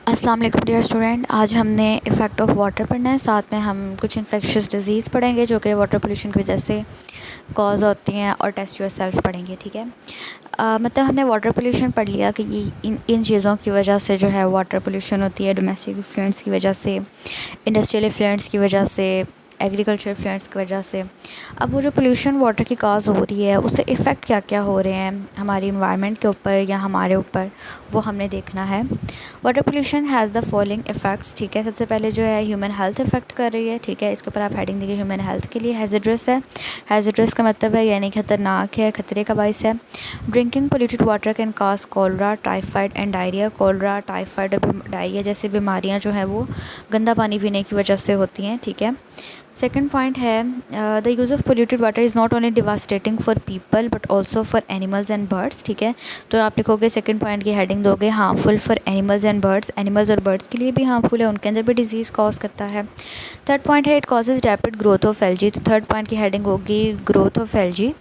अस्सलाम वालेकुम dear student. आज हमने इफ़ेक्ट ऑफ वाटर पढ़ना है, साथ में हम कुछ इन्फेक्शियस डिजीज़ पढ़ेंगे जो कि वाटर पोल्यूशन की वजह से कॉज होती हैं, और टेस्ट योरसेल्फ पढ़ेंगे। ठीक है, मतलब हमने वाटर पोल्यूशन पढ़ लिया कि ये इन चीज़ों की वजह से जो है वाटर पोल्यूशन होती है। डोमेस्टिक इफ्लुएंस की वजह से, इंडस्ट्रियल इफ्लुएंस की वजह से, एग्रीकल्चर इफ्लुएंस की वजह से। अब वो जो पोल्यूशन वाटर की काज हो रही है, उससे इफ़ेक्ट क्या क्या हो रहे हैं हमारी इन्वायरमेंट के ऊपर या हमारे ऊपर, वो हमने देखना है। Water pollution has the following effects. ठीक है, सबसे पहले जो है ह्यूमन हेल्थ इफ़ेक्ट कर रही है। ठीक है, इसके ऊपर आप हेडिंग देखिए, ह्यूमन हेल्थ के लिए हैज़र्डस है। हैज़र्डस का मतलब है यानी खतरनाक है, खतरे का बाइस है। Drinking polluted water can cause cholera, typhoid and diarrhoea. Cholera, typhoid और डायरिया जैसी बीमारियां जो है वो गंदा पानी पीने की वजह से होती हैं। ठीक है, सेकेंड पॉइंट है the use of polluted water is not only devastating for people but also for animals and birds. ठीक है, तो आप लिखोगे सेकेंड पॉइंट की हेडिंग दोगे harmful for animals and birds. Animals और बर्ड्स के लिए भी हार्मफुल है, उनके अंदर भी डिजीज़ कॉज करता है। थर्ड पॉइंट है it causes rapid growth of LG. तो थर्ड पॉइंट की हेडिंग होगी ग्रोथ ऑफ एलजी।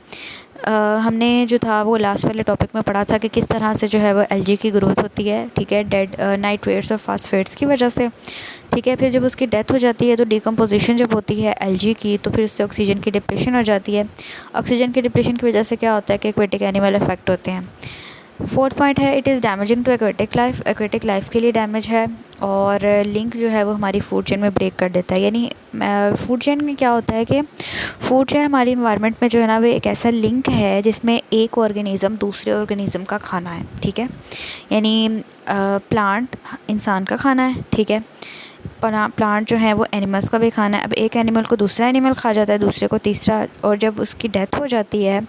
हमने जो था वो लास्ट वाले टॉपिक में पढ़ा था कि किस तरह से जो है वो एलजी की ग्रोथ होती है। ठीक है, डेड नाइट्रेट्स और फास्फेट्स की वजह से। ठीक है, फिर जब उसकी डेथ हो जाती है तो डिकम्पोजिशन जब होती है एलजी की, तो फिर उससे ऑक्सीजन की डिप्रेशन हो जाती है। ऑक्सीजन की डिप्रेशन की वजह से क्या होता है कि एक्वेटिक एनिमल अफेक्ट होते हैं। फोर्थ पॉइंट है it is damaging to aquatic life. Aquatic life के लिए डैमेज है, और लिंक जो है वो हमारी फूड चेन में ब्रेक कर देता है। यानी फूड चेन में क्या होता है कि फूड चेन हमारी इन्वायरमेंट में जो है ना वो एक ऐसा लिंक है जिसमें एक ऑर्गेनिज़म दूसरे ऑर्गेनिज़म का खाना है। ठीक है, यानी प्लांट इंसान का खाना है। ठीक है, प्लांट जो है वो एनिमल्स का भी खाना है। अब एक एनिमल को दूसरा एनिमल खा जाता है, दूसरे को तीसरा, और जब उसकी डेथ हो जाती है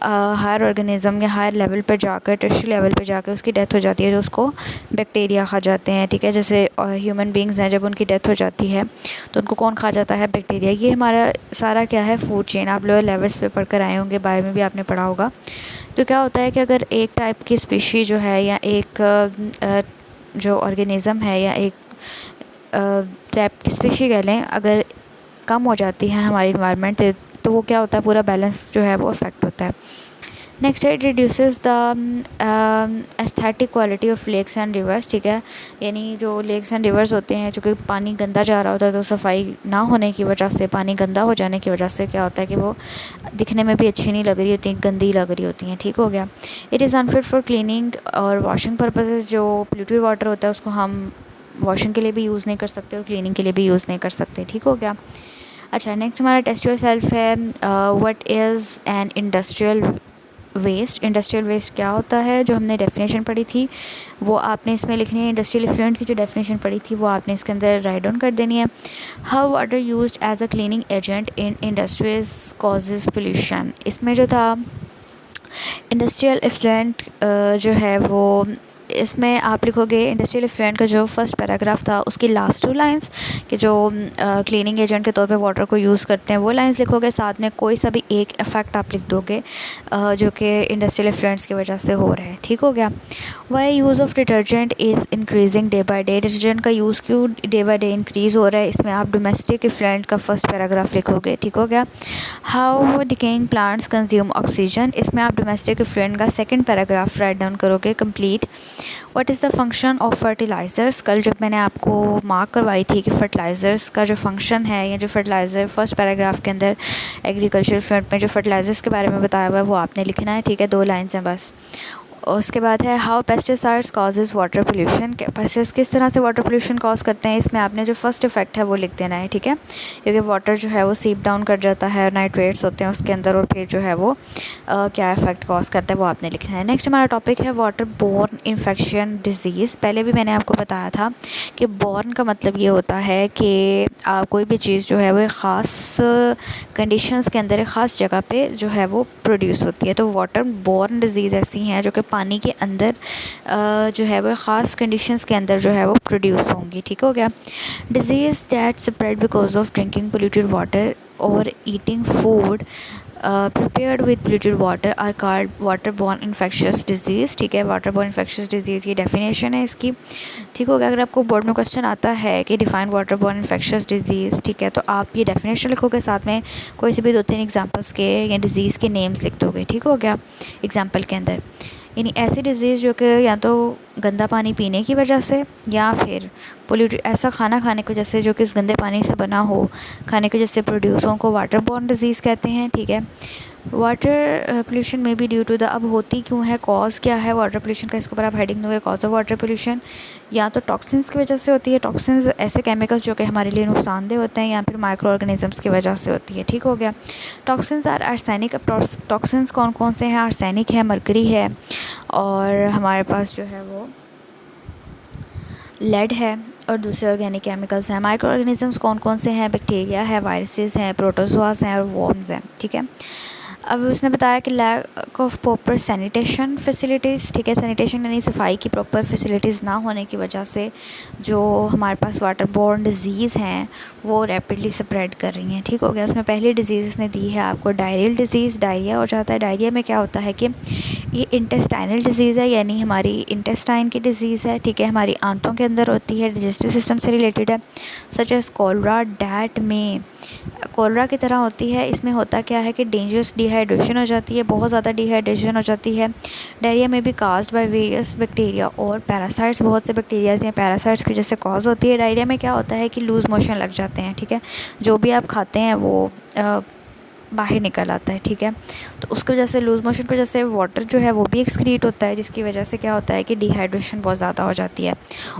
हायर ऑर्गेनिज़म या हायर लेवल पर जाकर, टर्शियरी लेवल पर जाकर उसकी डेथ हो जाती है, तो उसको बैक्टीरिया खा जाते हैं। ठीक है, जैसे ह्यूमन बींग्स हैं, जब उनकी डेथ हो जाती है तो उनको कौन खा जाता है? बैक्टीरिया। ये हमारा सारा क्या है? Food chain. आप लोअर लेवल्स पे पढ़ कर आए होंगे, बायो में भी आपने पढ़ा होगा। तो क्या होता है कि अगर एक टाइप की स्पीशी जो है या एक जो ऑर्गेनिज़म है या एक टाइप की स्पीशी कह लें, अगर कम हो जाती है हमारी इन्वायरमेंट तो वो क्या होता है, पूरा बैलेंस जो है वो अफेक्ट होता है। नेक्स्ट है it reduces the aesthetic quality of lakes and rivers. ठीक है, यानी जो लेक्स एंड रिवर्स होते हैं, चूँकि पानी गंदा जा रहा होता है, तो सफाई ना होने की वजह से, पानी गंदा हो जाने की वजह से क्या होता है कि वो दिखने में भी अच्छी नहीं लग रही होती, गंदी लग रही होती हैं। ठीक हो गया। It is unfit for cleaning और वॉशिंग पर्पसेस। जो पोल्यूटेड वाटर होता है उसको हम वॉशिंग के लिए भी यूज़ नहीं कर सकते और क्लीनिंग के लिए भी यूज़ नहीं कर सकते। ठीक हो गया। अच्छा, नेक्स्ट हमारा टेस्ट योरसेल्फ है। What is an industrial waste. Industrial waste क्या होता है? जो हमने डेफिनेशन पढ़ी थी वो आपने इसमें लिखनी है। इंडस्ट्रियल इफ्लुएंट की जो डेफिनेशन पढ़ी थी वो आपने इसके अंदर राइट डाउन कर देनी है। How water used as a cleaning agent in industries causes pollution. इसमें जो था इंडस्ट्रियल इफ्लुएंट जो है वो, इसमें आप लिखोगे इंडस्ट्रियल इफ्लुएंट का जो फर्स्ट पैराग्राफ था उसकी लास्ट टू लाइंस कि जो क्लीनिंग एजेंट के तौर पे वाटर को यूज़ करते हैं, वो लाइंस लिखोगे। साथ में कोई सा भी एक इफ़ेक्ट आप लिख दोगे जो कि इंडस्ट्रियल इफ्लुएंट्स की वजह से हो रहा है। ठीक हो गया। Why use of detergent is increasing day by day. Detergent का यूज़ क्यों डे बाई डे इंक्रीज़ हो रहा है? इसमें आप डोमेस्टिक इफ्लुएंट का फर्स्ट पैराग्राफ लिखोगे। ठीक हो गया। How decaying plants consume oxygen. इसमें आप डोमेस्टिक इफ्लुएंट का सेकंड पैराग्राफ राइट डाउन करोगे complete. What is the function of fertilisers. कल जब मैंने आपको मार्क करवाई थी कि फर्टिलाइज़र्स का जो फंक्शन है, या जो फर्टिलाइज़र फर्स्ट पैराग्राफ के अंदर एग्रीकल्चर फ्रंट में जो फर्टिलाइज़र्स के बारे में बताया हुआ है वो आपने लिखना है। ठीक है, 2 लाइन्स हैं बस। उसके बाद है how pesticides causes water pollution. Pesticides किस तरह से वाटर पोल्यूशन कॉज करते हैं? इसमें आपने जो फर्स्ट इफेक्ट है वो लिख देना है। ठीक है, क्योंकि वाटर जो है वो सीप डाउन कर जाता है, नाइट्रेट्स होते हैं उसके अंदर, और फिर जो है वो क्या इफेक्ट कॉज करता है वो आपने लिखना है। नेक्स्ट हमारा टॉपिक है वाटर बोर्न इन्फेक्शन डिजीज़। पहले भी मैंने आपको बताया था कि बोर्न का मतलब ये होता है कि कोई भी चीज़ जो है वो एक ख़ास कंडीशंस के अंदर एक ख़ास जगह पे जो है वो प्रोड्यूस होती है। तो वाटर बोर्न डिजीज़ ऐसी हैं जो कि पानी के अंदर जो है वो ख़ास कंडीशंस के अंदर जो है वो प्रोड्यूस होंगी। ठीक हो गया। Disease that spread because of drinking polluted water और eating food prepared with polluted water are called water borne infectious disease. ठीक है, वाटर बोर्न इन्फेक्शियस डिजीज़ ये डेफिनेशन है इसकी। ठीक हो गया। अगर आपको बोर्ड में क्वेश्चन आता है कि define water borne infectious disease, ठीक है, तो आप ये डेफिनेशन लिखोगे, साथ में कोई से भी 2-3 एग्जांपल्स के या डिजीज़ के नेम्स लिख दोगे। ठीक हो गया एग्जांपल के अंदर। यानी ऐसी डिज़ीज़ जो कि या तो गंदा पानी पीने की वजह से या फिर ऐसा खाना खाने की वजह से जो कि इस गंदे पानी से बना हो, खाने की वजह से प्रोड्यूस हो, उनको वाटर बॉर्न डिज़ीज़ कहते हैं। ठीक है, वाटर पोल्यूशन में भी ड्यू टू द, अब होती क्यों है, कॉज़ क्या है वाटर पोल्यूशन का, इसके ऊपर आप हेडिंग दोगे कॉज ऑफ वाटर पोल्यूशन। या तो टॉक्सिन्स की वजह से होती है, टॉक्सिन्स ऐसे केमिकल्स जो कि हमारे लिए नुकसानदेह होते हैं, या फिर माइक्रो ऑर्गेनिजम्स की वजह से होती है। ठीक हो गया। Toxins are arsenic. अब टॉक्सिन्स कौन कौन से हैं? आर्सेनिक है, मरकरी है, और हमारे पास जो है वो लेड है, और दूसरे ऑर्गेनिक केमिकल्स हैं। माइक्रो ऑर्गेनिजम्स कौन कौन से हैं? बैक्टीरिया है, वायरसेस हैं, प्रोटोजोआस हैं, और वॉर्म्स हैं। ठीक है, अब उसने बताया कि lack of proper sanitation facilities. ठीक है, सैनिटेशन यानी सफाई की प्रॉपर फैसिलिटीज़ ना होने की वजह से जो हमारे पास वाटर बोर्न डिज़ीज़ हैं वो रैपिडली स्प्रेड कर रही हैं। ठीक हो गया। उसमें पहली डिज़ीज़ उसने दी है आपको डायरियल डिज़ीज़, डायरिया हो जाता है। डायरिया में क्या होता है कि ये इंटेस्टाइनल डिज़ीज़ है, यानी हमारी इंटेस्टाइन की डिज़ीज़ है। ठीक है, हमारी आंतों के अंदर होती है, डाइजेस्टिव सिस्टम से रिलेटेड है। सच एज़ कोलरा, डैट में कोलरा की तरह होती है। इसमें होता क्या है कि डेंजरस डिहाइड्रेशन हो जाती है, बहुत ज़्यादा डिहाइड्रेशन हो जाती है। डायरिया में भी काज्ड बाय वेरियस बैक्टीरिया और पैरासाइट्स, बहुत से बैक्टीरियाज या पैरासाइट्स की वजह से कॉज होती है। डायरिया में क्या होता है कि लूज़ मोशन लग जाते हैं। ठीक है, जो भी आप खाते हैं वो बाहर निकल आता है। ठीक है, तो उसकी वजह से लूज़ मोशन की वजह से वाटर जो है वो भी एक्सक्रीट होता है, जिसकी वजह से क्या होता है कि डिहाइड्रेशन बहुत ज़्यादा हो जाती है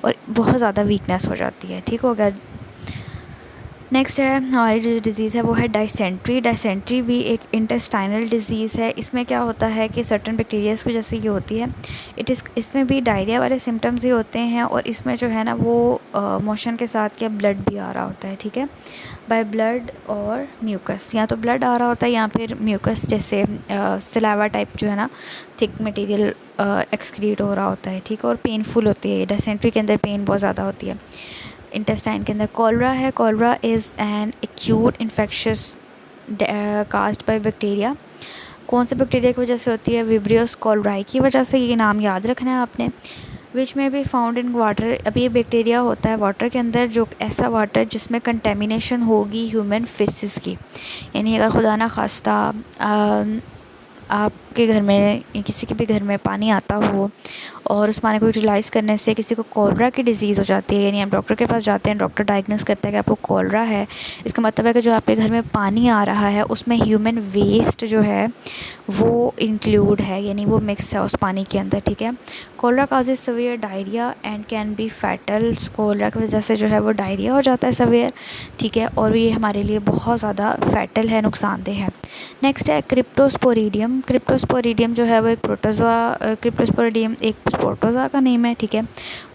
और बहुत ज़्यादा वीकनेस हो जाती है। ठीक हो गया। नेक्स्ट है हमारी जो डिज़ीज़ है वो है डाइसेंट्री। डाइसेंट्री भी एक इंटेस्टाइनल डिज़ीज़ है। इसमें क्या होता है कि सर्टन बैक्टीरियाज़ की वजह से ये होती है। इसमें भी डायरिया वाले सिम्टम्स ही होते हैं, और इसमें जो है ना वो मोशन के साथ क्या ब्लड भी आ रहा होता है। ठीक है, बाय ब्लड और म्यूकस, या तो ब्लड आ रहा होता है या फिर म्यूकस जैसे सलावा टाइप जो है ना थिक मटेरियल एक्सक्रीट हो रहा होता है। ठीक है, और पेनफुल होती है। डाइसेंट्री के अंदर पेन बहुत ज़्यादा होती है। इंटेस्टाइन के अंदर कोलरा है। Cholera is an acute infectious caused by bacteria. कौन से बैक्टीरिया की वजह से होती है? विब्रियोस कोलराई की वजह से। ये नाम याद रखना है आपने। विच में भी फाउंड इन वाटर। अभी ये बैक्टीरिया होता है वाटर के अंदर, जो ऐसा वाटर जिसमें कंटेमिनेशन होगी ह्यूमन फेसिस की, यानी अगर खुदा ना खास्ता आपके घर में या किसी के भी घर में पानी आता हो और उस पानी को यूटिलाइज़ करने से किसी को कोलरा की डिज़ीज़ हो जाती है, यानी आप डॉक्टर के पास जाते हैं, डॉक्टर डायग्नोस करता है कि आपको कोलरा है। इसका मतलब है कि जो आपके घर में पानी आ रहा है उसमें ह्यूमन वेस्ट जो है वो इंक्लूड है, यानी वो मिक्स है उस पानी के अंदर। ठीक है, cholera causes severe diarrhoea and can be fatal. Cholera की वजह से जो है वो डायरिया हो जाता है सवेयर। ठीक है, और ये हमारे लिए बहुत ज़्यादा फैटल है, नुकसानदेह है। नेक्स्ट है क्रिप्टोस्पोरिडियम। क्रिप्टोस्पोरिडियम जो है वो एक क्रिप्टोस्पोरिडियम एक प्रोटोज़ोआ का नेम है। ठीक है,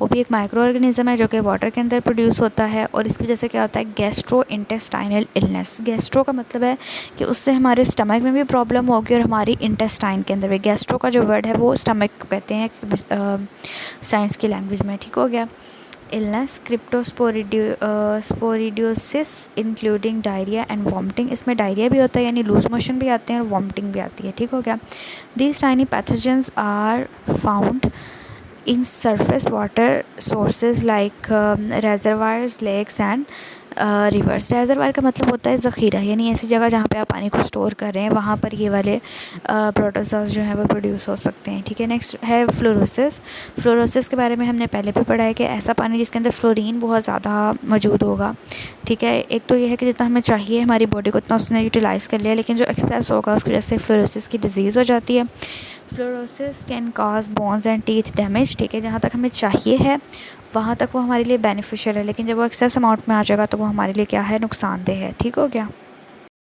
वो भी एक माइक्रो ऑर्गेनिज्म है जो कि वाटर के अंदर प्रोड्यूस होता है, और इसकी वजह से क्या होता है गैस्ट्रो इंटेस्टाइनल इलनेस। गैस्ट्रो का मतलब है कि उससे हमारे स्टमक में भी प्रॉब्लम होगी और हमारी इंटेस्टाइन के अंदर भी। गैस्ट्रो का जो वर्ड है वो स्टमक को कहते हैं साइंस की लैंग्वेज में। ठीक हो गया। Illness cryptosporidiosis including diarrhoea and vomiting. इसमें डायरिया भी होता है, यानी लूज मोशन भी आते हैं और वॉमिटिंग भी आती है। ठीक हो गया। These tiny pathogens are found in surface water sources like reservoirs, lakes and rivers. Reservoir का मतलब होता है ज़ख़ीरा, यानी ऐसी जगह जहाँ पे आप पानी को स्टोर कर रहे हैं वहाँ पर ये वाले प्रोटोजोआस जो हैं वो प्रोड्यूस हो सकते हैं। ठीक है, नेक्स्ट है फ्लोरोसिस। फ्लोरोसिस के बारे में हमने पहले भी पढ़ा है कि ऐसा पानी जिसके अंदर फ्लोरीन बहुत ज़्यादा मौजूद होगा। ठीक है, एक तो ये है कि जितना हमें चाहिए हमारी बॉडी को उतना उसने यूटिलाइज़ कर लिया, लेकिन जो एक्सेस होगा उसकी वजह से फ्लोरोसिस की डिज़ीज़ हो जाती है। Fluorosis can cause bones and teeth damage. ठीक है, जहाँ तक हमें चाहिए है वहाँ तक वो हमारे लिए बेनिफिशियल है, लेकिन जब वो एक्सेस अमाउंट में आ जाएगा तो वो हमारे लिए क्या है नुकसानदेह है। ठीक हो गया।